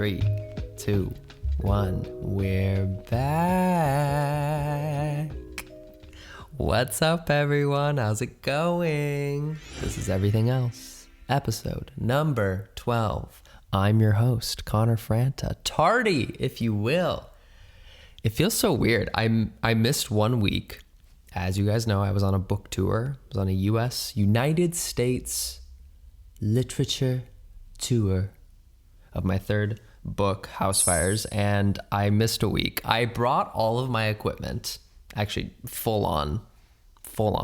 3, 2, 1. We're back. What's up, everyone? How's it going? This is Everything Else, episode number 12. I'm your host, Connor Franta. Tardy, if you will. It feels so weird. I missed 1 week. As you guys know, I was on a book tour. I was on a United States literature tour of my third book, House Fires, and I missed a week. I brought all of my equipment. Actually, full on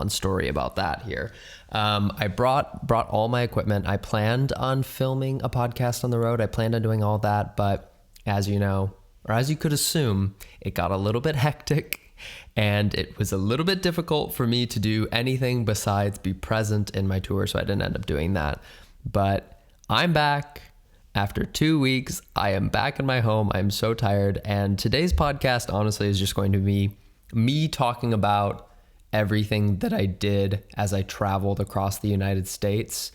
story about that here. I brought all my equipment. I planned on filming a podcast on the road. I planned on doing all that, but as you know, or as you could assume, it got a little bit hectic and it was a little bit difficult for me to do anything besides be present in my tour, so I didn't end up doing that. But I'm back. After 2 weeks, I am back in my home. I'm so tired. And today's podcast, honestly, is just going to be me talking about everything that I did as I traveled across the United States.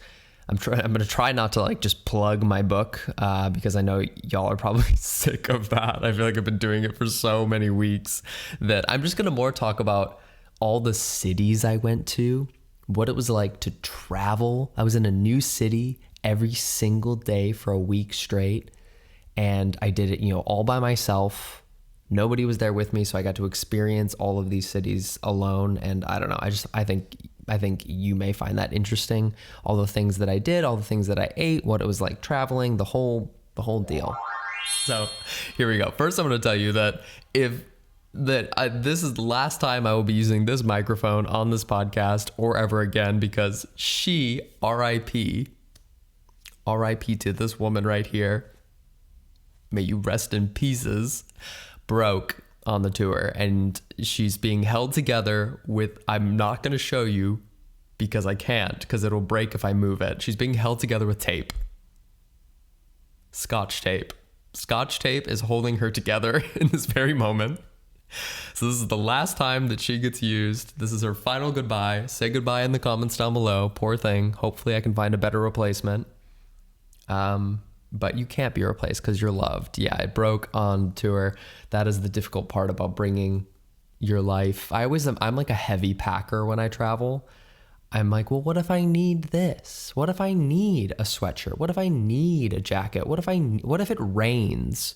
I'm going to try not to just plug my book because I know y'all are probably sick of that. I feel like I've been doing it for so many weeks that I'm just going to more talk about all the cities I went to, what it was like to travel. I was in a new city every single day for a week straight, and I did it, all by myself. Nobody was there with me, so I got to experience all of these cities alone. And I don't know, I think you may find that interesting. All the things that I did, all the things that I ate, what it was like traveling, the whole deal. So here we go. First, I'm going to tell you that this is the last time I will be using this microphone on this podcast or ever again, because she, R.I.P. to this woman right here, may you rest in pieces, broke on the tour, and she's being held together with, I'm not going to show you because I can't, because it'll break if I move it. She's being held together with tape. Scotch tape. Scotch tape is holding her together in this very moment. So this is the last time that she gets used. This is her final goodbye. Say goodbye in the comments down below. Poor thing. Hopefully I can find a better replacement. But you can't be replaced because you're loved. Yeah, it broke on tour. That is the difficult part about bringing your life. I'm like a heavy packer when I travel. I'm like, well, what if I need this? What if I need a sweatshirt? What if I need a jacket? What if it rains?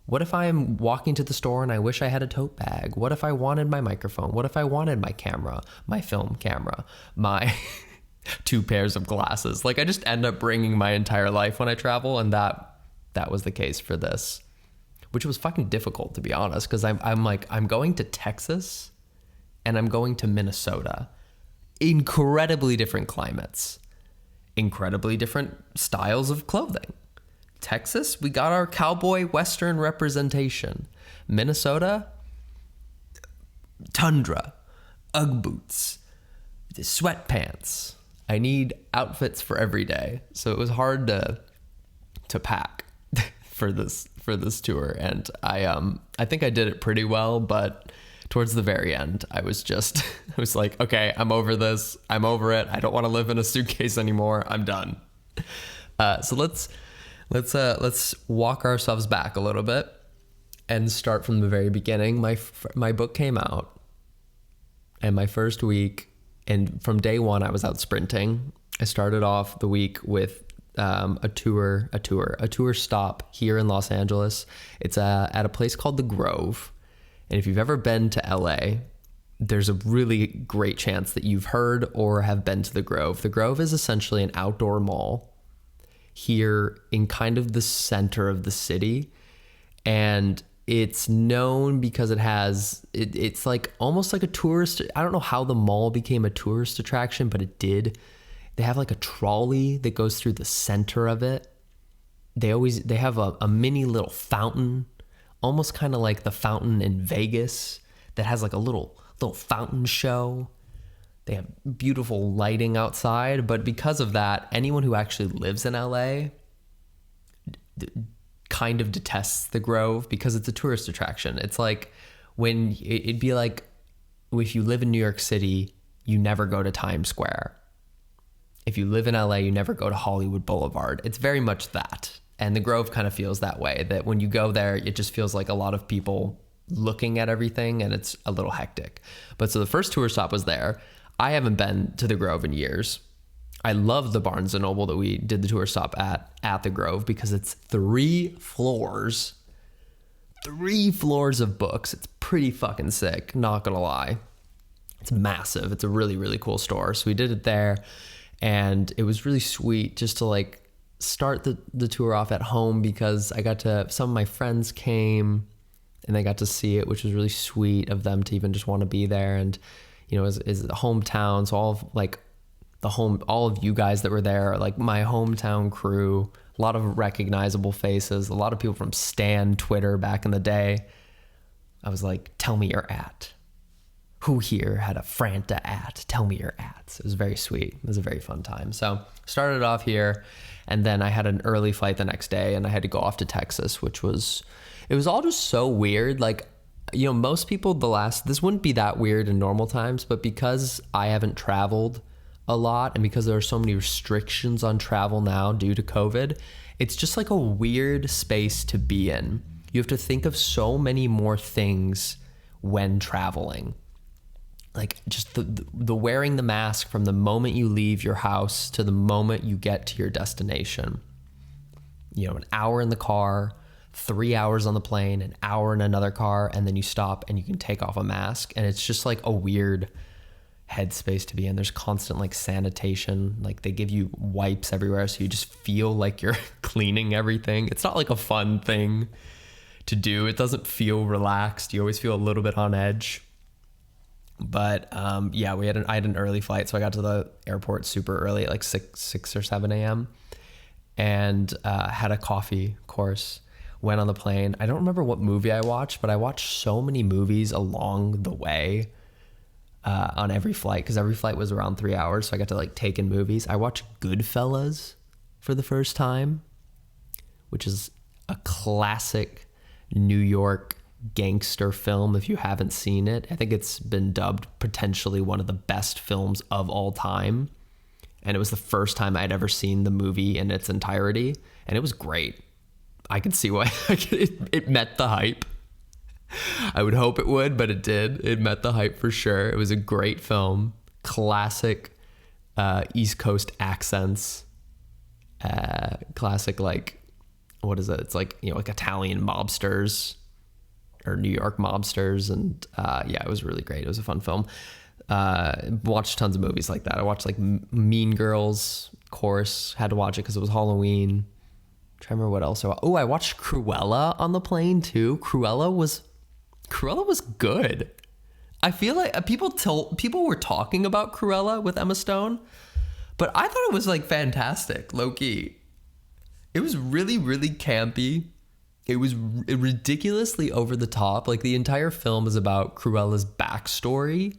What if I'm walking to the store and I wish I had a tote bag? What if I wanted my microphone? What if I wanted my camera, my film camera, my 2 pairs of glasses? I just end up bringing my entire life when I travel, and that was the case for this, which was fucking difficult, to be honest, because I'm going to Texas and I'm going to Minnesota. Incredibly different climates, incredibly different styles of clothing. Texas, we got our cowboy western representation. Minnesota, tundra, Ugg boots, sweatpants. I need outfits for every day. So it was hard to pack for this tour. And I think I did it pretty well, but towards the very end, I was like, okay, I'm over this. I'm over it. I don't want to live in a suitcase anymore. I'm done. So let's walk ourselves back a little bit and start from the very beginning. My book came out, and my first week, and from day one, I was out sprinting. I started off the week with a tour stop here in Los Angeles. It's at a place called The Grove. And if you've ever been to LA, there's a really great chance that you've heard or have been to The Grove. The Grove is essentially an outdoor mall here in kind of the center of the city. And it's known because it's like almost like a tourist. I don't know how the mall became a tourist attraction, but it did. They have like a trolley that goes through the center of it. They have a mini little fountain, almost kind of like the fountain in Vegas that has like a little fountain show. They have beautiful lighting outside, but because of that, anyone who actually lives in LA kind of detests the Grove because it's a tourist attraction. It's like it'd be like if you live in New York City, you never go to Times Square. If you live in LA, you never go to Hollywood Boulevard. It's very much that. And the Grove kind of feels that way, that when you go there, it just feels like a lot of people looking at everything and it's a little hectic. But so the first tour stop was there. I haven't been to the Grove in years. I love the Barnes & Noble that we did the tour stop at the Grove because it's 3 floors of books. It's pretty fucking sick, not gonna lie. It's massive. It's a really, really cool store. So we did it there, and it was really sweet just to like start the tour off at home because some of my friends came and they got to see it, which was really sweet of them to even just want to be there. And, you know, is a hometown. So all of you guys that were there, like my hometown crew, a lot of recognizable faces, a lot of people from Stan Twitter back in the day. I was like, tell me your at. Who here had a Franta at? Tell me your ats. It was very sweet. It was a very fun time. So started off here, and then I had an early flight the next day, and I had to go off to Texas, it was all just so weird. Like, you know, most people this wouldn't be that weird in normal times, but because I haven't traveled a lot and because there are so many restrictions on travel now due to COVID, it's just like a weird space to be in. You have to think of so many more things when traveling. Like just the wearing the mask from the moment you leave your house to the moment you get to your destination. You know, an hour in the car, 3 hours on the plane, an hour in another car, and then you stop and you can take off a mask. And it's just like a weird headspace to be in. There's constant like sanitation. Like they give you wipes everywhere, so you just feel like you're cleaning everything. It's not like a fun thing to do. It doesn't feel relaxed. You always feel a little bit on edge. But yeah, I had an early flight, so I got to the airport super early at like 6 or 7 a.m. and had a coffee course. Went on the plane. I don't remember what movie I watched, but I watched so many movies along the way on every flight, because every flight was around 3 hours, so I got to like take in movies. I watched Goodfellas for the first time, which is a classic New York gangster film. If you haven't seen it, I think it's been dubbed potentially one of the best films of all time. And it was the first time I'd ever seen the movie in its entirety, and it was great. I can see why it met the hype. I would hope it would, but it did. It met the hype for sure. It was a great film. Classic East Coast accents. Classic, like, what is it? It's like, you know, like Italian mobsters or New York mobsters. And yeah, it was really great. It was a fun film. Watched tons of movies like that. I watched like Mean Girls, of course. Had to watch it because it was Halloween. I remember what else I watched Cruella on the plane too. Cruella was good. I feel like people were talking about Cruella with Emma Stone, but I thought it was like fantastic, low key. It was really, really campy. It was ridiculously over the top. Like the entire film is about Cruella's backstory,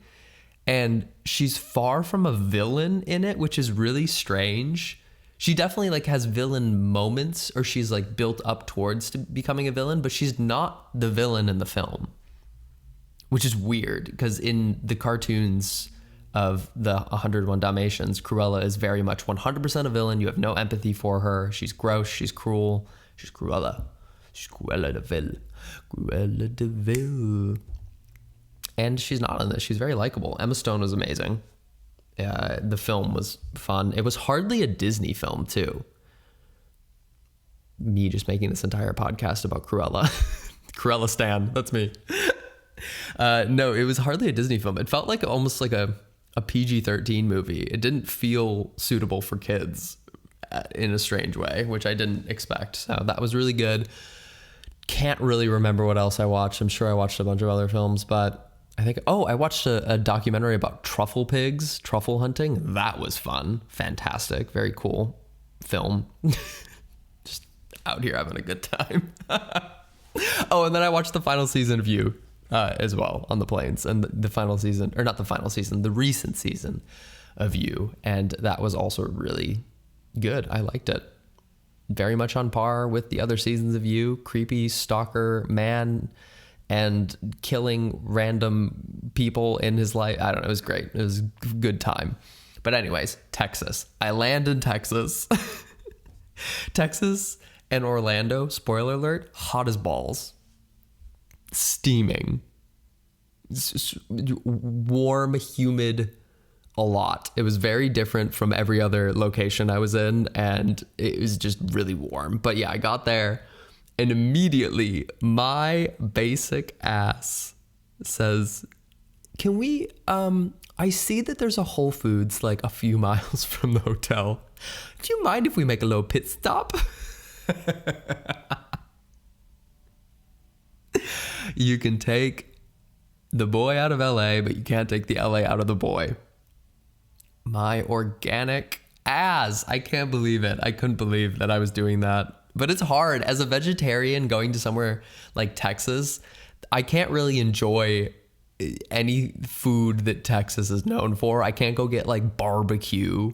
and she's far from a villain in it, which is really strange. She definitely like has villain moments, or she's like built up towards to becoming a villain, but she's not the villain in the film, which is weird because in the cartoons of the 101 Dalmatians, Cruella is very much 100% a villain. You have no empathy for her. She's gross. She's cruel. She's Cruella. She's Cruella de Vil. Cruella de Vil. And she's not in this. She's very likable. Emma Stone was amazing. The film was fun. It was hardly a Disney film too. Me just making this entire podcast about Cruella. Cruella stan, that's me. No, it was hardly a Disney film. It felt like almost like a PG-13 movie. It didn't feel suitable for kids in a strange way, which I didn't expect. So that was really good. Can't really remember what else I watched. I'm sure I watched a bunch of other films, but I think, I watched a documentary about truffle pigs, truffle hunting. That was fun. Fantastic. Very cool film. Just out here having a good time. And then I watched the final season of You as well on the planes, and the final season, or not the final season, the recent season of You. And that was also really good. I liked it. Very much on par with the other seasons of You. Creepy stalker man and killing random people in his life. I don't know. It was great. It was a good time. But anyways, Texas. I land in Texas. Texas And Orlando, spoiler alert, hot as balls. Steaming. Warm, humid, a lot. It was very different from every other location I was in, and it was just really warm. But yeah, I got there, and immediately my basic ass says, can we, I see that there's a Whole Foods like a few miles from the hotel. Do you mind if we make a little pit stop? You can take the boy out of LA, but you can't take the LA out of the boy. My organic ass. I can't believe it. I couldn't believe that I was doing that. But it's hard. As a vegetarian going to somewhere like Texas, I can't really enjoy any food that Texas is known for. I can't go get like barbecue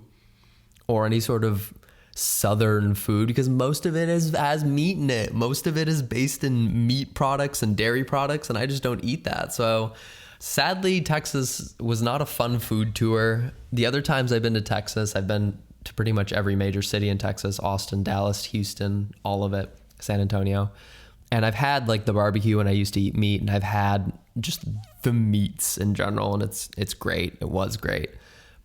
or any sort of southern food because most of it has meat in it. Most of it is based in meat products and dairy products, and I just don't eat that. So sadly, Texas was not a fun food tour. The other times I've been to Texas, I've been to pretty much every major city in Texas: Austin, Dallas, Houston, all of it, San Antonio. And I've had like the barbecue, and I used to eat meat, and I've had just the meats in general, and it's great. It was great.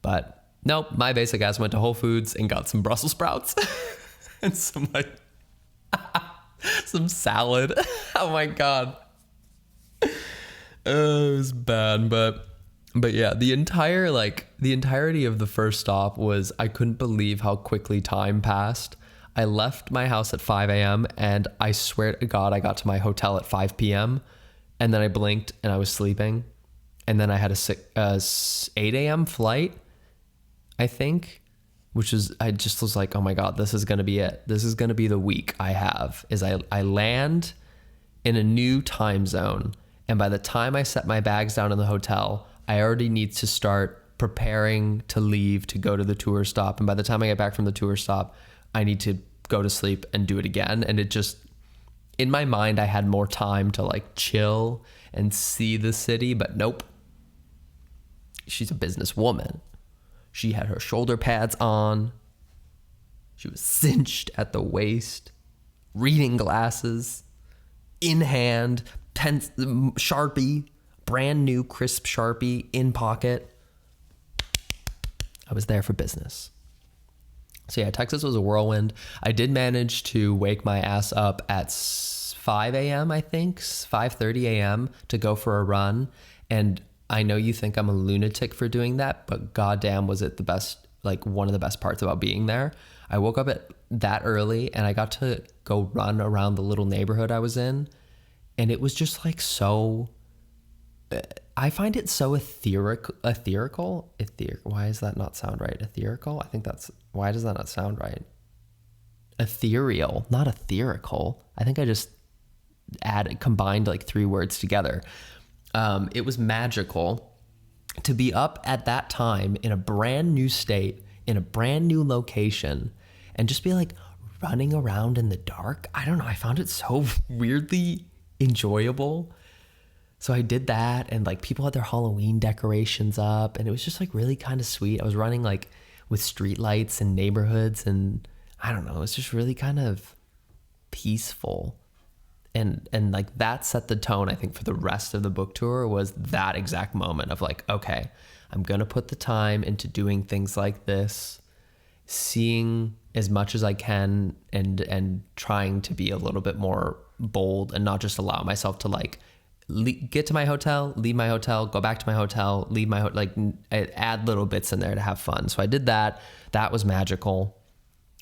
But nope, my basic ass went to Whole Foods and got some Brussels sprouts and some like some salad. Oh my God. Oh, it was bad, but yeah, the entirety of the first stop was, I couldn't believe how quickly time passed. I left my house at 5 a.m. and I swear to God, I got to my hotel at 5 p.m. and then I blinked and I was sleeping. And then I had a 8 a.m. flight, I think, I just was like, oh my God, this is going to be it. This is going to be the week I have, is I land in a new time zone. And by the time I set my bags down in the hotel, I already need to start preparing to leave to go to the tour stop. And by the time I get back from the tour stop, I need to go to sleep and do it again. And it just, in my mind, I had more time to like chill and see the city, but nope. She's a businesswoman. She had her shoulder pads on. She was cinched at the waist, reading glasses in hand, Sharpie, brand new crisp Sharpie in pocket. I was there for business. So yeah, Texas was a whirlwind. I did manage to wake my ass up at 5 a.m., I think, 5:30 a.m. to go for a run. And I know you think I'm a lunatic for doing that, but goddamn was it the best, like one of the best parts about being there. I woke up at that early and I got to go run around the little neighborhood I was in. And it was just like so, I find it so ethereal. Why does that not sound right? Ethereal? Why does that not sound right? Ethereal, not etherical. I think I just combined like three words together. It was magical to be up at that time in a brand new state, in a brand new location, and just be like running around in the dark. I don't know. I found it so weirdly enjoyable. So I did that, and like people had their Halloween decorations up, and it was just like really kind of sweet. I was running like with street lights and neighborhoods, and I don't know, it was just really kind of peaceful. And like that set the tone, I think, for the rest of the book tour, was that exact moment of like, okay, I'm going to put the time into doing things like this, seeing as much as I can, and trying to be a little bit more bold and not just allow myself to like get to my hotel, leave my hotel, go back to my hotel, leave my like add little bits in there to have fun. So I did that. That was magical.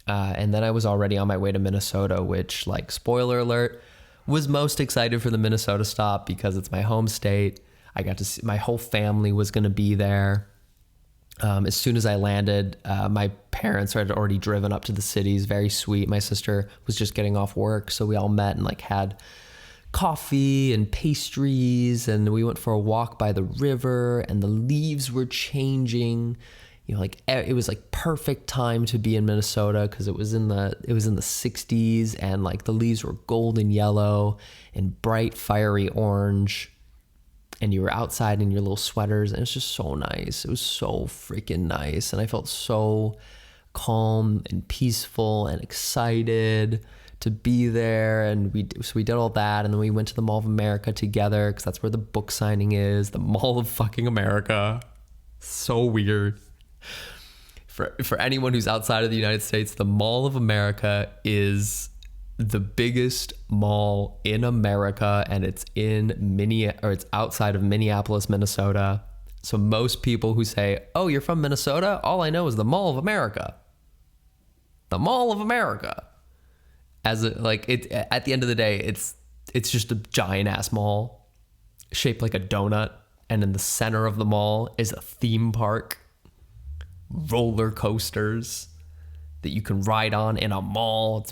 And then I was already on my way to Minnesota, which, like, spoiler alert, was most excited for the Minnesota stop because it's my home state. I got to see, my whole family was going to be there. As soon as I landed, my parents had already driven up to the cities. Very sweet. My sister was just getting off work, so we all met and like had coffee and pastries, and we went for a walk by the river, and the leaves were changing. You know, like it was like perfect time to be in Minnesota because it was in the 60s, and like the leaves were golden yellow and bright fiery orange. And you were outside in your little sweaters, and it's just so nice. It was so freaking nice. And I felt so calm and peaceful and excited to be there, and we did all that, and then we went to the Mall of America together because that's where the book signing is. The Mall of fucking America. So weird. For anyone who's outside of the United States, the Mall of America is the biggest mall in America, and it's it's outside of Minneapolis, Minnesota. So most people who say, "Oh, you're from Minnesota?" All I know is the Mall of America. The Mall of America. At the end of the day, it's just a giant ass mall shaped like a donut, and in the center of the mall is a theme park. Roller coasters that you can ride on in a mall.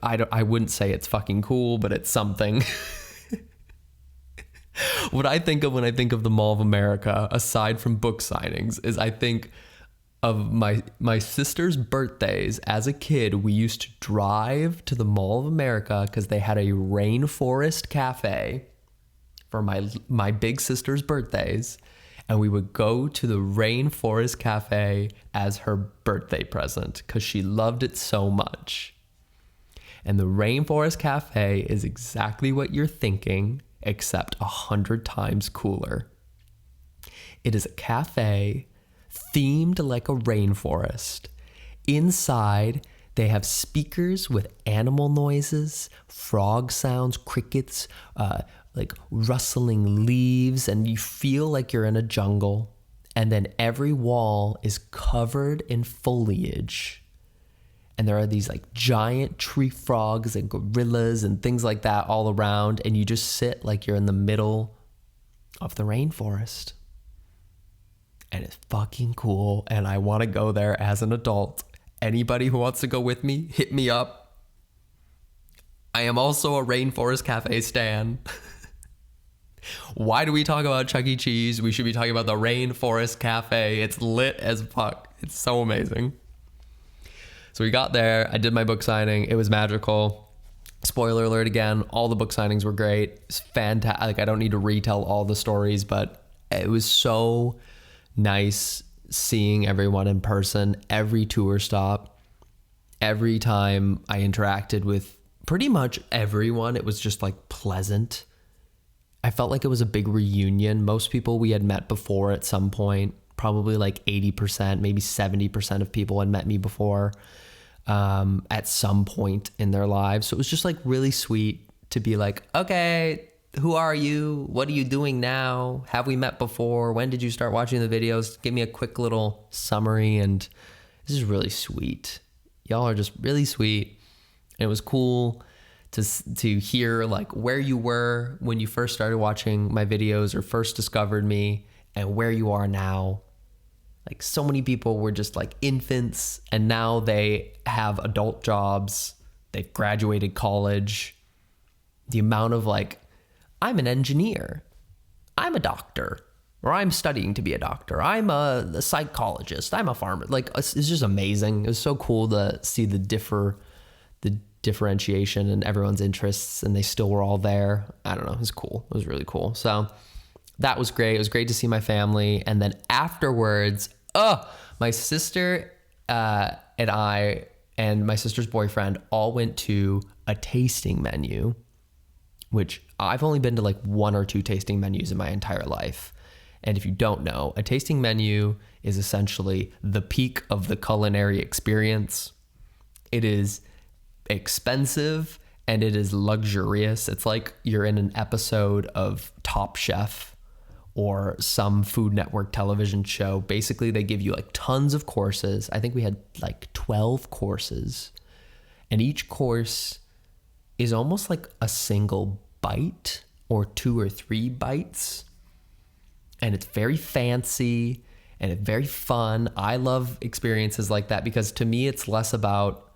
I wouldn't say it's fucking cool, but it's something. What I think of when I think of the Mall of America, aside from book signings, is I think of my sister's birthdays. As a kid, we used to drive to the Mall of America because they had a rainforest cafe for my big sister's birthdays. And we would go to the Rainforest Cafe as her birthday present because she loved it so much. And the Rainforest Cafe is exactly what you're thinking, except 100 times cooler. It is a cafe themed like a rainforest. Inside, they have speakers with animal noises, frog sounds, crickets, like rustling leaves, and you feel like you're in a jungle. And then every wall is covered in foliage. And there are these like giant tree frogs and gorillas and things like that all around. And you just sit like you're in the middle of the rainforest. And it's fucking cool. And I want to go there as an adult. Anybody who wants to go with me, hit me up. I am also a Rainforest Cafe stan. Why do we talk about Chuck E. Cheese? We should be talking about the Rainforest Cafe. It's lit as fuck. It's so amazing. So we got there. I did my book signing. It was magical. Spoiler alert again. All the book signings were great. It's fantastic. Like, I don't need to retell all the stories, but it was so nice seeing everyone in person. Every tour stop. Every time I interacted with pretty much everyone, it was just like pleasant. I felt like it was a big reunion. Most people we had met before at some point, probably like 80%, maybe 70% of people had met me before at some point in their lives. So it was just like really sweet to be like, okay, who are you? What are you doing now? Have we met before? When did you start watching the videos? Give me a quick little summary. And this is really sweet. Y'all are just really sweet. And it was cool to hear like where you were when you first started watching my videos or first discovered me and where you are now. Like, so many people were just like infants, and now they have adult jobs. They've graduated college. The amount of like, I'm an engineer, I'm a doctor, or I'm studying to be a doctor, I'm a psychologist, I'm a farmer. Like, it's just amazing. It was so cool to see the differentiation in everyone's interests, and they still were all there. I don't know. It was cool. It was really cool. So that was great. It was great to see my family. And then afterwards, my sister and I and my sister's boyfriend all went to a tasting menu, which I've only been to like 1 or 2 tasting menus in my entire life. And if you don't know, a tasting menu is essentially the peak of the culinary experience. It is expensive and it is luxurious. It's like you're in an episode of Top Chef or some Food Network television show. Basically, they give you like tons of courses. I think we had like 12 courses, and each course is almost like a single bite or 2 or 3 bites. And it's very fancy and it's very fun. I love experiences like that because to me, it's less about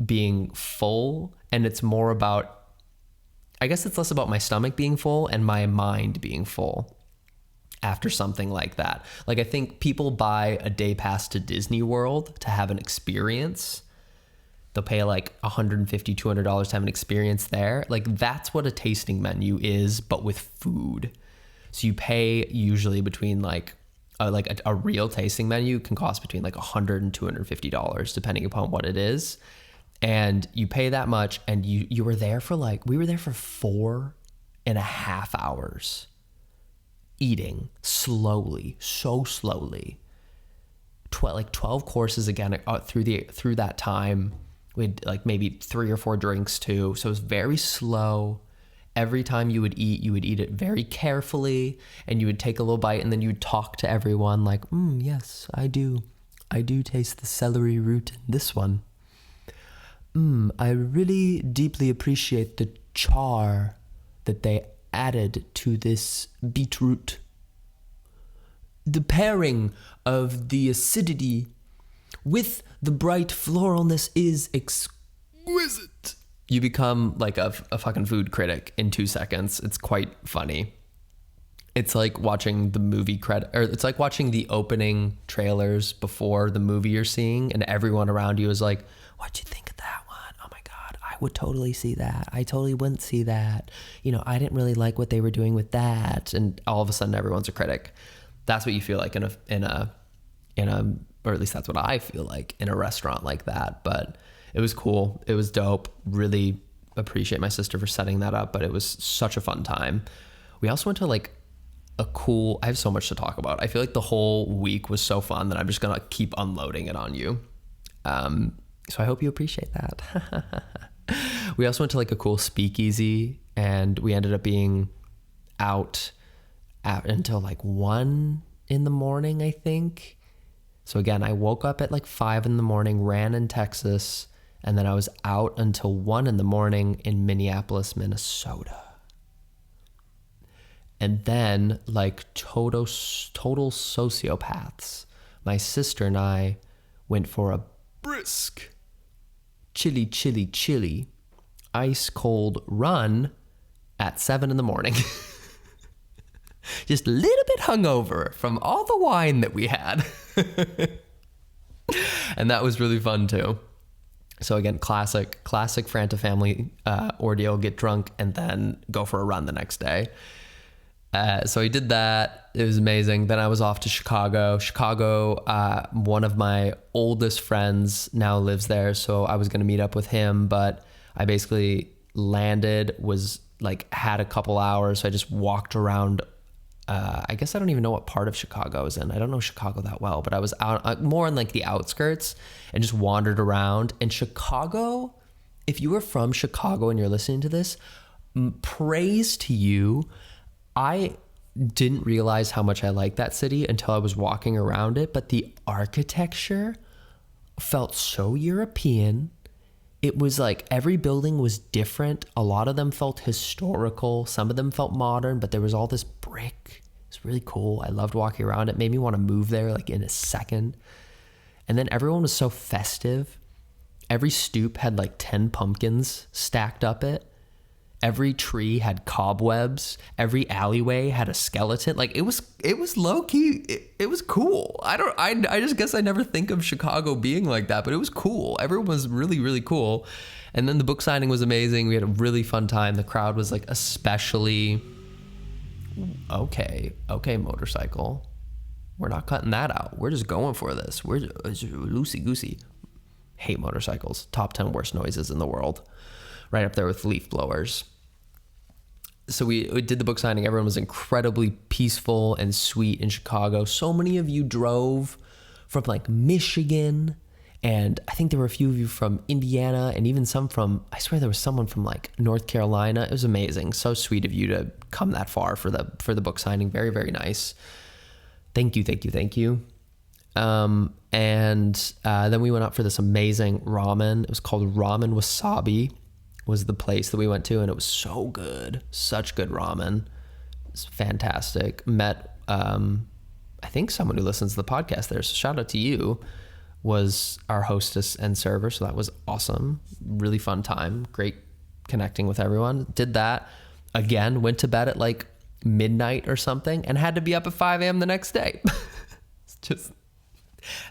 being full and it's more about, I guess it's less about my stomach being full and my mind being full after something like that. Like, I think people buy a day pass to Disney World to have an experience. They'll pay like $150, $200 to have an experience there. Like, that's what a tasting menu is, but with food. So you pay usually between like a real tasting menu can cost between like $100 and $250 depending upon what it is. And you pay that much, and you were there for we were there for 4.5 hours eating slowly, so slowly. 12 courses again through that time. We had maybe 3 or 4 drinks too. So it was very slow. Every time you would eat it very carefully, and you would take a little bite, and then you would talk to everyone yes, I do taste the celery root in this one. I really deeply appreciate the char that they added to this beetroot. The pairing of the acidity with the bright floralness is exquisite. You become a fucking food critic in 2 seconds. It's quite funny. It's like watching the movie it's like watching the opening trailers before the movie you're seeing, and everyone around you is like, what'd you think of that one? Oh my God, I would totally see that. I totally wouldn't see that. I didn't really like what they were doing with that. And all of a sudden everyone's a critic. That's what you feel like in a, or at least that's what I feel like in a restaurant like that. But it was cool. It was dope. Really appreciate my sister for setting that up, but it was such a fun time. We also went to I have so much to talk about. I feel like the whole week was so fun that I'm just going to keep unloading it on you. So I hope you appreciate that. We also went to a cool speakeasy, and we ended up being out until 1 in the morning, I think. So again, I woke up at 5 in the morning, ran in Texas, and then I was out until 1 in the morning in Minneapolis, Minnesota. And then, total sociopaths, my sister and I went for a brisk, chilly, ice cold run at 7 in the morning. Just a little bit hungover from all the wine that we had. And that was really fun too. So again, classic Franta family ordeal, get drunk and then go for a run the next day. So I did that. It was amazing. Then I was off to Chicago. One of my oldest friends now lives there. So I was going to meet up with him, but I basically landed, had a couple hours. So I just walked around. I guess I don't even know what part of Chicago I was in. I don't know Chicago that well, but I was out more in the outskirts and just wandered around. And Chicago, if you are from Chicago and you're listening to this, praise to you. I didn't realize how much I liked that city until I was walking around it, but the architecture felt so European. It was every building was different. A lot of them felt historical. Some of them felt modern, but there was all this brick. It's really cool. I loved walking around. It made me want to move there in a second. And then everyone was so festive. Every stoop had 10 pumpkins stacked up it. Every tree had cobwebs. Every alleyway had a skeleton. It was low key. It was cool. I just guess I never think of Chicago being like that, but it was cool. Everyone was really, really cool. And then the book signing was amazing. We had a really fun time. The crowd was especially okay, motorcycle. We're not cutting that out. We're just going for this. We're loosey goosey. Hate motorcycles. Top 10 worst noises in the world. Right up there with leaf blowers. So we did the book signing. Everyone was incredibly peaceful and sweet in Chicago. So many of you drove from Michigan, and I think there were a few of you from Indiana, and even some from, I swear there was someone from North Carolina. It was amazing. So sweet of you to come that far for the book signing. Very, very nice. Thank you. And then we went out for this amazing ramen. It was called Ramen Wasabi. Was the place that we went to, and it was so good. Such good ramen. It's fantastic. Met I think someone who listens to the podcast there, so shout out to you, was our hostess and server. So that was awesome. Really fun time. Great connecting with everyone. Did that again, went to bed at midnight or something, and had to be up at 5 a.m. the next day. It's just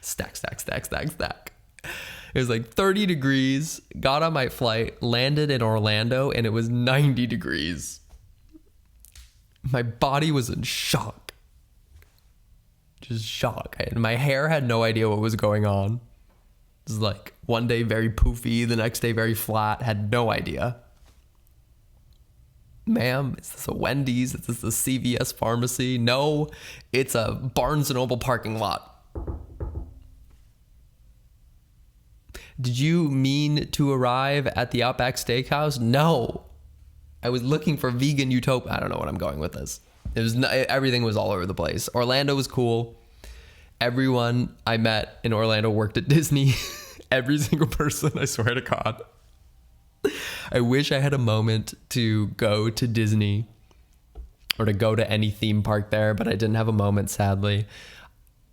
stack. It was 30 degrees, got on my flight, landed in Orlando, and it was 90 degrees. My body was in shock. Just shock. And my hair had no idea what was going on. It's like one day very poofy, the next day very flat. Had no idea. Ma'am, is this a Wendy's? Is this a CVS pharmacy? No, it's a Barnes & Noble parking lot. Did you mean to arrive at the Outback Steakhouse? No. I was looking for vegan utopia. I don't know what I'm going with this. Everything was all over the place. Orlando was cool. Everyone I met in Orlando worked at Disney. Every single person, I swear to God. I wish I had a moment to go to Disney or to go to any theme park there, but I didn't have a moment, sadly.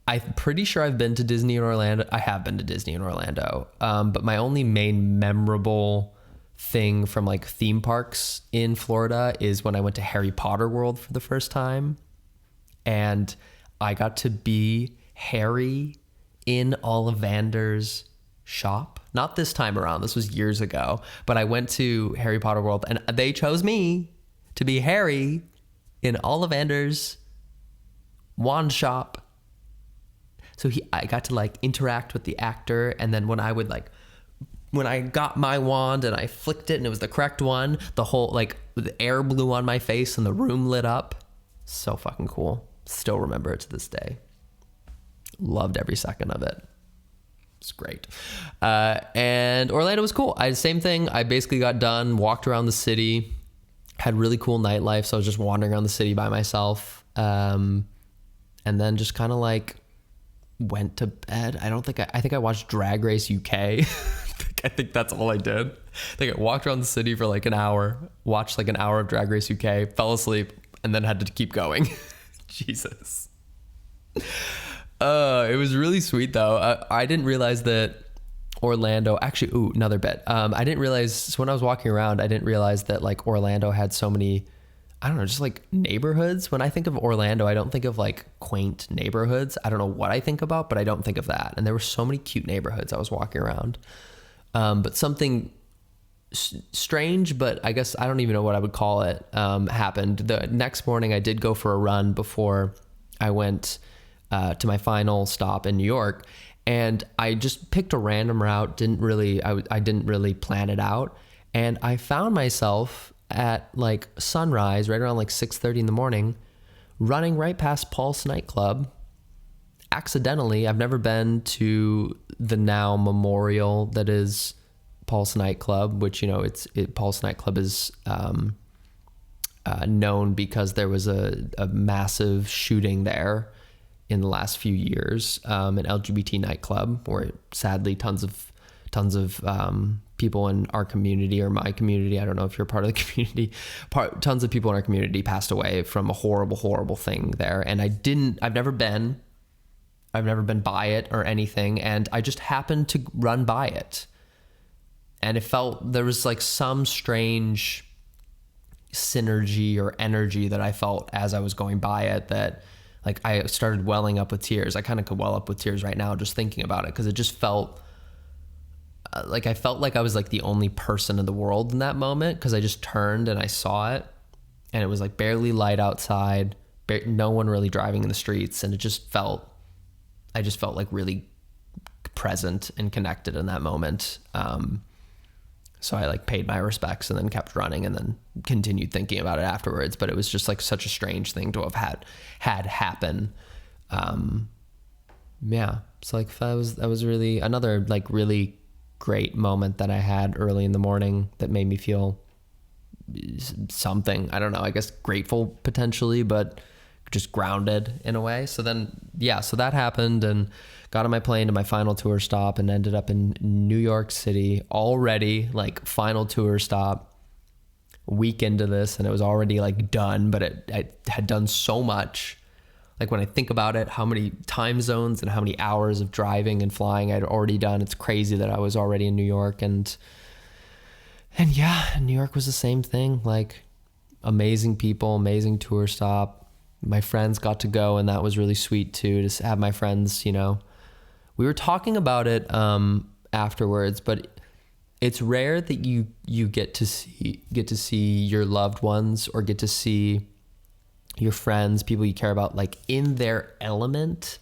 I'm pretty sure I've been to Disney in Orlando. I have been to Disney in Orlando. But my only main memorable thing from like theme parks in Florida is when I went to Harry Potter World for the first time. And I got to be Harry in Ollivander's shop. Not this time around. This was years ago. But I went to Harry Potter World and they chose me to be Harry in Ollivander's wand shop. So I got to like interact with the actor, and then when I got my wand and I flicked it and it was the correct one, the whole like the air blew on my face and the room lit up. So fucking cool. Still remember it to this day. Loved every second of it. It's great. And Orlando was cool. Same thing. I basically got done, walked around the city, had really cool nightlife. So I was just wandering around the city by myself. And then just kind of like went to bed. I think I watched Drag Race UK. I think that's all I did. I think I walked around the city for like an hour, watched like an hour of Drag Race UK, fell asleep, and then had to keep going. Jesus. It was really sweet though. I didn't realize that Orlando, actually, another bit. I didn't realize, so when I was walking around, I didn't realize that like Orlando had so many, I don't know, just like neighborhoods. When I think of Orlando, I don't think of like quaint neighborhoods. I don't know what I think about, but I don't think of that. And there were so many cute neighborhoods I was walking around. But something strange, but I guess I don't even know what I would call it, happened. The next morning I did go for a run before I went to my final stop in New York. And I just picked a random route. I didn't really plan it out. And I found myself at like sunrise, right around like 6:30 in the morning, running right past Pulse nightclub. Accidentally, I've never been to the now memorial that is Pulse nightclub, which, you know, Pulse nightclub is known because there was a massive shooting there in the last few years, an LGBT nightclub where sadly tons of people in our community or my community, I don't know if you're part of the community, tons of people in our community passed away from a horrible, horrible thing there. And I've never been by it or anything. And I just happened to run by it. And there was like some strange synergy or energy that I felt as I was going by it, that like I started welling up with tears. I kind of could well up with tears right now just thinking about it, because it just felt like I felt like I was like the only person in the world in that moment, because I just turned and I saw it, and it was like barely light outside, no one really driving in the streets, and I just felt like really present and connected in that moment. So I like paid my respects and then kept running and then continued thinking about it afterwards. But it was just like such a strange thing to have had happen. Yeah. So like that was really another like really great moment that I had early in the morning that made me feel something, I don't know, I guess grateful potentially, but just grounded in a way. So then, yeah, so that happened, and got on my plane to my final tour stop and ended up in New York City already, like final tour stop, a week into this, and it was already like done, but I had done so much. Like when I think about it, how many time zones and how many hours of driving and flying I'd already done, it's crazy that I was already in New York. And yeah, New York was the same thing, like amazing people, amazing tour stop. My friends got to go, and that was really sweet too, to have my friends, you know. We were talking about it afterwards, but it's rare that you get to see your loved ones or get to see your friends, people you care about, like in their element.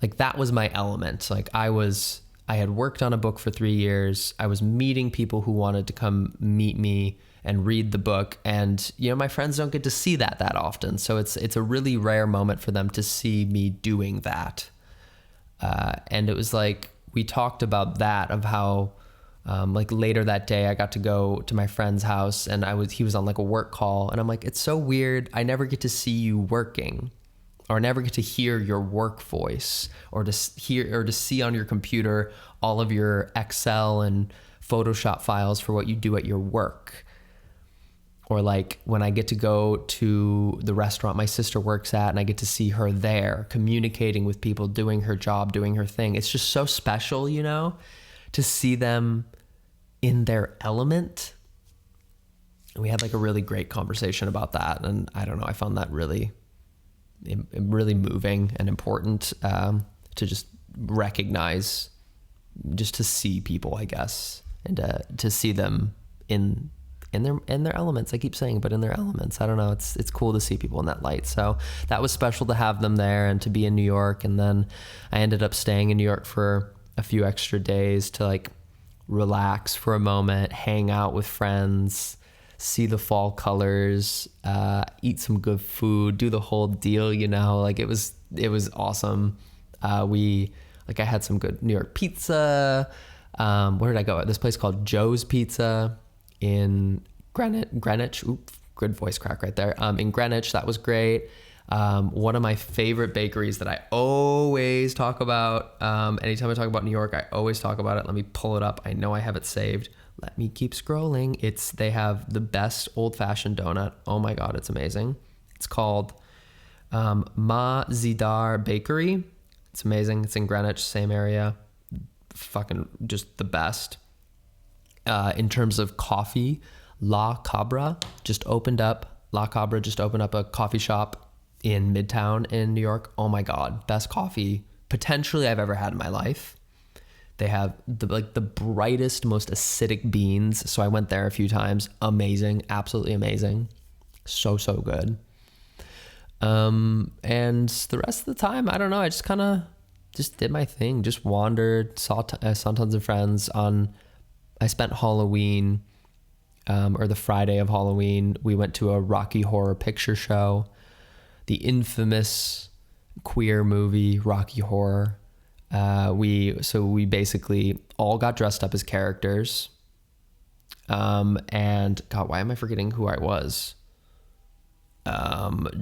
Like that was my element. Like I was I had worked on a book for 3 years. I was meeting people who wanted to come meet me and read the book. And, you know, my friends don't get to see that often. So it's a really rare moment for them to see me doing that. And it was like, we talked about that, of how, like later that day, I got to go to my friend's house and he was on like a work call. And I'm like, it's so weird. I never get to see you working, or never get to hear your work voice, or to see on your computer all of your Excel and Photoshop files for what you do at your work. Or like when I get to go to the restaurant my sister works at and I get to see her there communicating with people, doing her job, doing her thing. It's just so special, you know, to see them in their element. And we had like a really great conversation about that. And I don't know, I found that really moving and important, to just recognize, just to see people, I guess, and to see them in their elements. I keep saying, but in their elements. I don't know. It's cool to see people in that light. So that was special to have them there and to be in New York. And then I ended up staying in New York for a few extra days to like relax for a moment, hang out with friends, see the fall colors, eat some good food, do the whole deal, you know, like it was awesome. I had some good New York pizza. Where did I go? This place called Joe's Pizza in Greenwich. Oops, good voice crack right there. In Greenwich, that was great. One of my favorite bakeries that I always talk about, anytime I talk about New York, I always talk about it. Let me pull it up. I know I have it saved. Let me keep scrolling. They have the best old-fashioned donut. Oh my God, it's amazing. It's called Ma Zidar Bakery. It's amazing. It's in Greenwich, same area. Fucking just the best. In terms of coffee, La Cabra just opened up a coffee shop in Midtown in New York. Oh my God, best coffee potentially I've ever had in my life. They have the brightest, most acidic beans. So I went there a few times. Amazing, absolutely amazing. So good. And the rest of the time, I don't know. I just kind of did my thing, just wandered, saw tons of friends I spent Halloween, or the Friday of Halloween. We went to a Rocky Horror Picture Show, the infamous queer movie Rocky Horror. We basically all got dressed up as characters. And God, why am I forgetting who I was?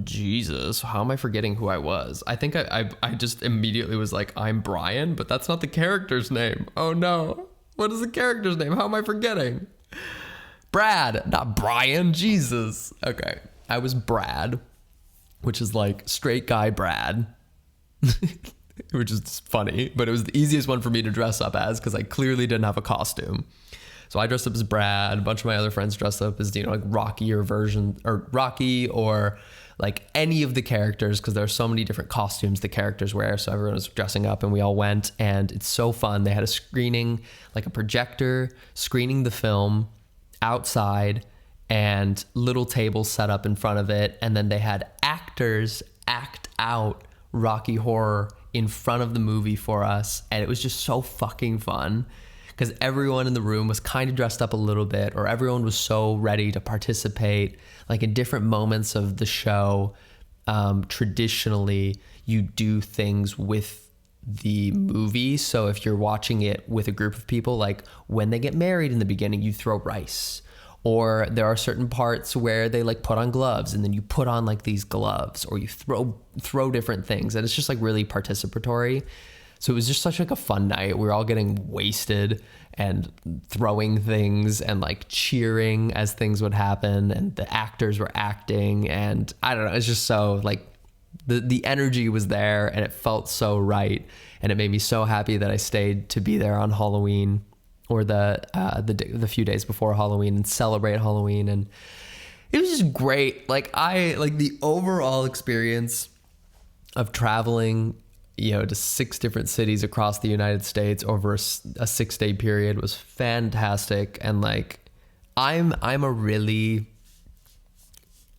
Jesus, how am I forgetting who I was? I think I just immediately was like, I'm Brian, but that's not the character's name. Oh no. What is the character's name? How am I forgetting? Brad, not Brian. Jesus. Okay. I was Brad, which is like straight guy Brad, which is funny, but it was the easiest one for me to dress up as because I clearly didn't have a costume. So I dressed up as Brad. A bunch of my other friends dressed up as, you know, like Rocky or like any of the characters, because there are so many different costumes the characters wear. So everyone was dressing up and we all went, and it's so fun. They had a screening, like a projector screening the film outside and little tables set up in front of it. And then they had actors act out Rocky Horror in front of the movie for us. And it was just so fucking fun because everyone in the room was kind of dressed up a little bit, or everyone was so ready to participate. Like in different moments of the show, traditionally you do things with the movie. So if you're watching it with a group of people, like when they get married in the beginning, you throw rice. Or there are certain parts where they like put on gloves and then you put on like these gloves, or you throw different things, and it's just like really participatory. So it was just such like a fun night. We were all getting wasted and throwing things and like cheering as things would happen, and the actors were acting, and I don't know, it's just so like the energy was there and it felt so right, and it made me so happy that I stayed to be there on Halloween, or the few days before Halloween, and celebrate Halloween. And it was just great. Like the overall experience of traveling, you know, to 6 different cities across the United States over a 6-day period was fantastic. And like, I'm a really,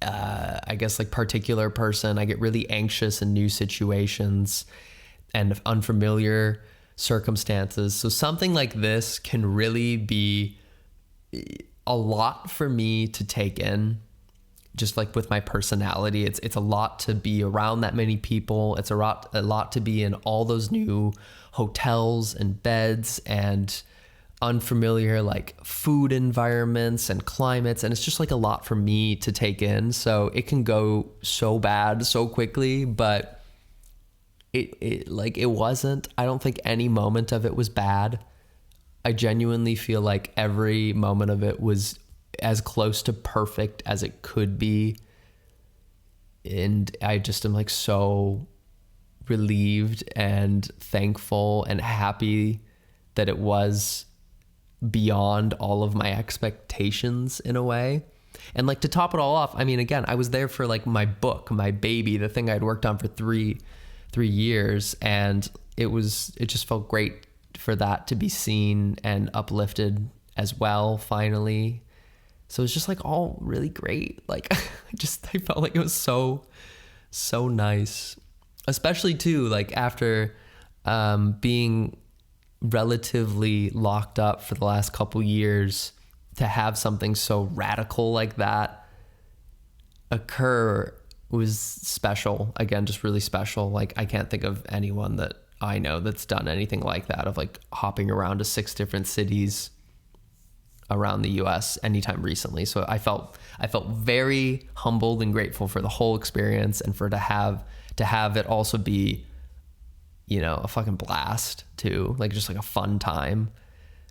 I guess like particular person. I get really anxious in new situations and unfamiliar circumstances. So something like this can really be a lot for me to take in. Just like with my personality, it's a lot to be around that many people. It's a lot to be in all those new hotels and beds and unfamiliar like food environments and climates. And it's just like a lot for me to take in. So it can go so bad so quickly, but it wasn't. I don't think any moment of it was bad. I genuinely feel like every moment of it was as close to perfect as it could be. And I just am like so relieved and thankful and happy that it was beyond all of my expectations in a way. And like to top it all off, I mean, again, I was there for like my book, my baby, the thing I'd worked on for three years. And it just felt great for that to be seen and uplifted as well, finally. So it's just like all really great. Like I felt like it was so nice, especially too, like after being relatively locked up for the last couple years, to have something so radical like that occur was special. Again, just really special. Like I can't think of anyone that I know that's done anything like that, of like hopping around to 6 different cities around the US anytime recently. So I felt very humbled and grateful for the whole experience, and for to have it also be, you know, a fucking blast too, like just like a fun time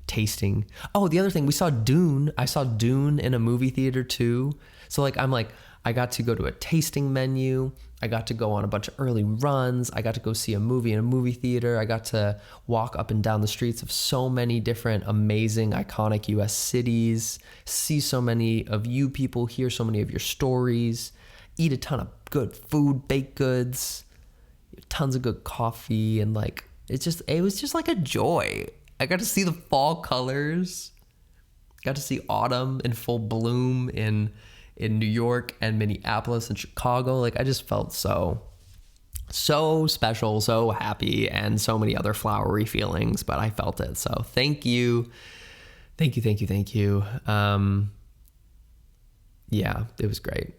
tasting. Oh, the other thing, we saw Dune. I saw Dune in a movie theater too. So like I got to go to a tasting menu. I got to go on a bunch of early runs. I got to go see a movie in a movie theater. I got to walk up and down the streets of so many different amazing, iconic US cities, see so many of you people, hear so many of your stories, eat a ton of good food, baked goods, tons of good coffee. And like, it was just like a joy. I got to see the fall colors, got to see autumn in full bloom in New York and Minneapolis and Chicago. Like I just felt so special, so happy, and so many other flowery feelings, but I felt it. So thank you. Yeah, it was great.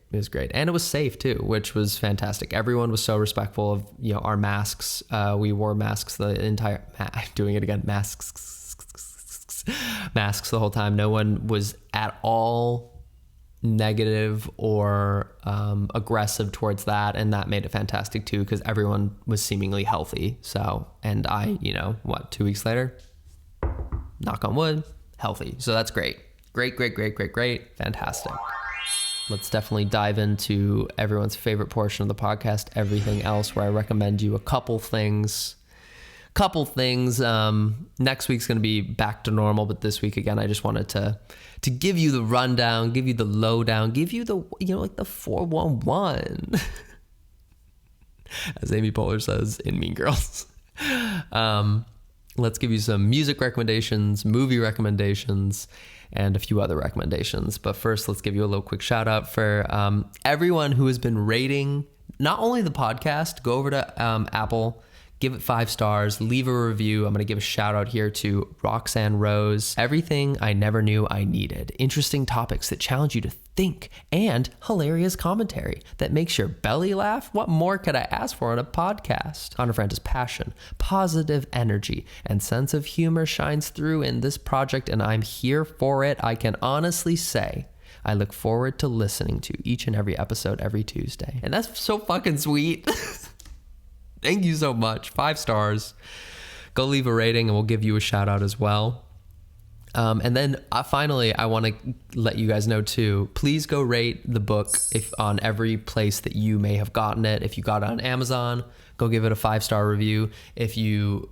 And it was safe too, which was fantastic. Everyone was so respectful of, you know, our masks. We wore masks the entire, doing it again, masks the whole time. No one was at all negative or aggressive towards that, and that made it fantastic too, because everyone was seemingly healthy. So, and I, you know, 2 weeks later, knock on wood, healthy. So that's great. Fantastic. Let's definitely dive into everyone's favorite portion of the podcast, everything else, where I recommend you a couple things. Next week's going to be back to normal, but this week, again, I just wanted to give you the rundown, give you the lowdown, give you the, you know, like the 411, as Amy Poehler says in Mean Girls. Let's give you some music recommendations, movie recommendations, and a few other recommendations. But first, let's give you a little quick shout out for everyone who has been rating not only the podcast. Go over to Apple, give it 5 stars, leave a review. I'm going to give a shout out here to Roxanne Rose. Everything I never knew I needed. Interesting topics that challenge you to think, and hilarious commentary that makes your belly laugh. What more could I ask for on a podcast? Connor Franta's passion, positive energy, and sense of humor shines through in this project, and I'm here for it. I can honestly say I look forward to listening to each and every episode every Tuesday. And that's so fucking sweet. Thank you so much. 5 stars. Go leave a rating and we'll give you a shout out as well. And then finally, I want to let you guys know too, please go rate the book on every place that you may have gotten it. If you got it on Amazon, go give it a 5-star review. If you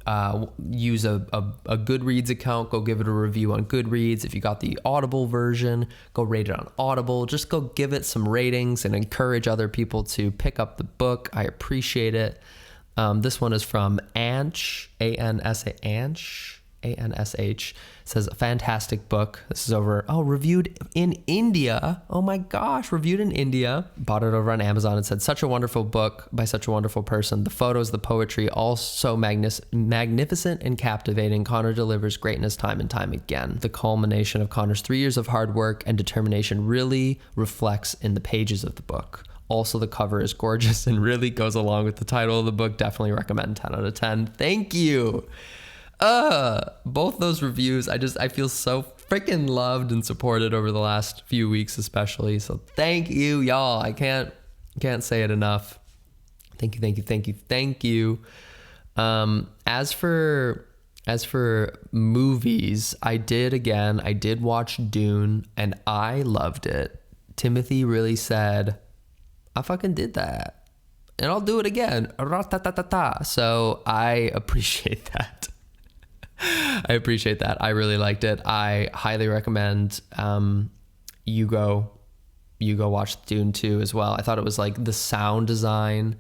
use a Goodreads account, go give it a review on Goodreads. If you got the Audible version, go rate it on Audible. Just go give it some ratings and encourage other people to pick up the book. I appreciate it. This one is from Ansh, A-N-S-A, Ansh. ANSH, says, fantastic book. This is reviewed in India. Oh my gosh, reviewed in India. Bought it over on Amazon and said, such a wonderful book by such a wonderful person. The photos, the poetry, all so magnificent and captivating. Connor delivers greatness time and time again. The culmination of Connor's 3 years of hard work and determination really reflects in the pages of the book. Also, the cover is gorgeous and really goes along with the title of the book. Definitely recommend. 10 out of 10. Thank you. Both those reviews, I feel so freaking loved and supported over the last few weeks, especially. So thank you, y'all. I can't say it enough. Thank you. As for movies, I did watch Dune and I loved it. Timothy really said, I fucking did that and I'll do it again. So I appreciate that. I really liked it. I highly recommend you go watch Dune 2 as well. I thought it was like the sound design,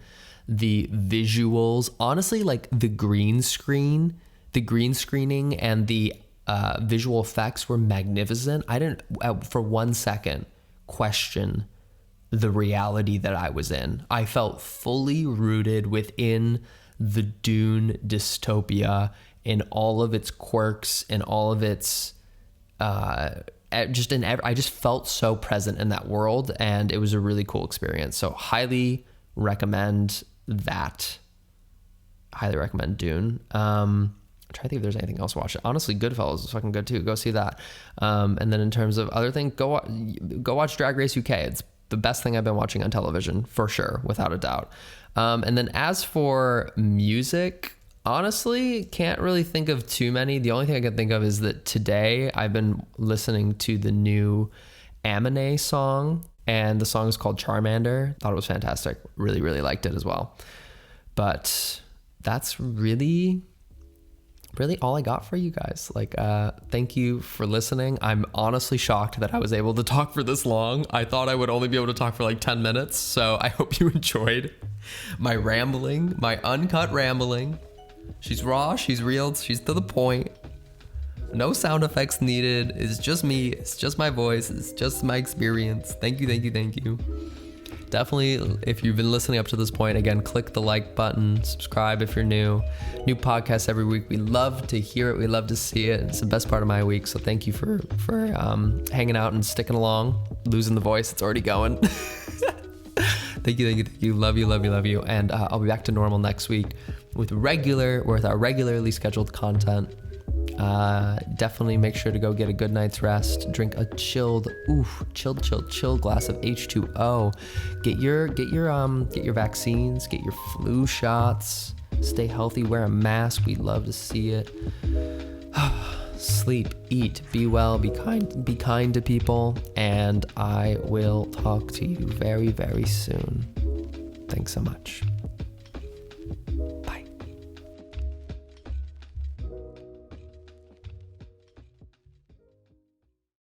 the visuals, honestly, like the green screening and the visual effects were magnificent. I didn't for 1 second question the reality that I was in. I felt fully rooted within the Dune dystopia in all of its quirks and all of its I just felt so present in that world, and it was a really cool experience. So highly recommend that. Highly recommend Dune. I'm trying to think if there's anything else to watch. Honestly, Goodfellas is fucking good too. Go see that. And then in terms of other things, go watch Drag Race UK. It's the best thing I've been watching on television for sure, without a doubt. And then as for music, honestly, can't really think of too many. The only thing I can think of is that today I've been listening to the new Amine song, and the song is called Charmander. Thought it was fantastic. Really, really liked it as well. But that's really all I got for you guys. Thank you for listening. I'm honestly shocked that I was able to talk for this long. I thought I would only be able to talk for like 10 minutes. So I hope you enjoyed my rambling, my uncut rambling. She's raw, she's real, she's to the point. No sound effects needed. It's just me. It's just my voice. It's just my experience. Thank you. Definitely, if you've been listening up to this point, again, click the like button, subscribe if you're new. New podcasts every week. We love to hear it. We love to see it. It's the best part of my week. So thank you for hanging out and sticking along. Losing the voice. It's already going. Thank you. Love you. And I'll be back to normal next week with our regularly scheduled content. Definitely make sure to go get a good night's rest. Drink a chilled glass of H2O. Get your vaccines. Get your flu shots. Stay healthy. Wear a mask. We'd love to see it. Sleep, eat, be well, be kind to people, and I will talk to you very, very soon. Thanks so much.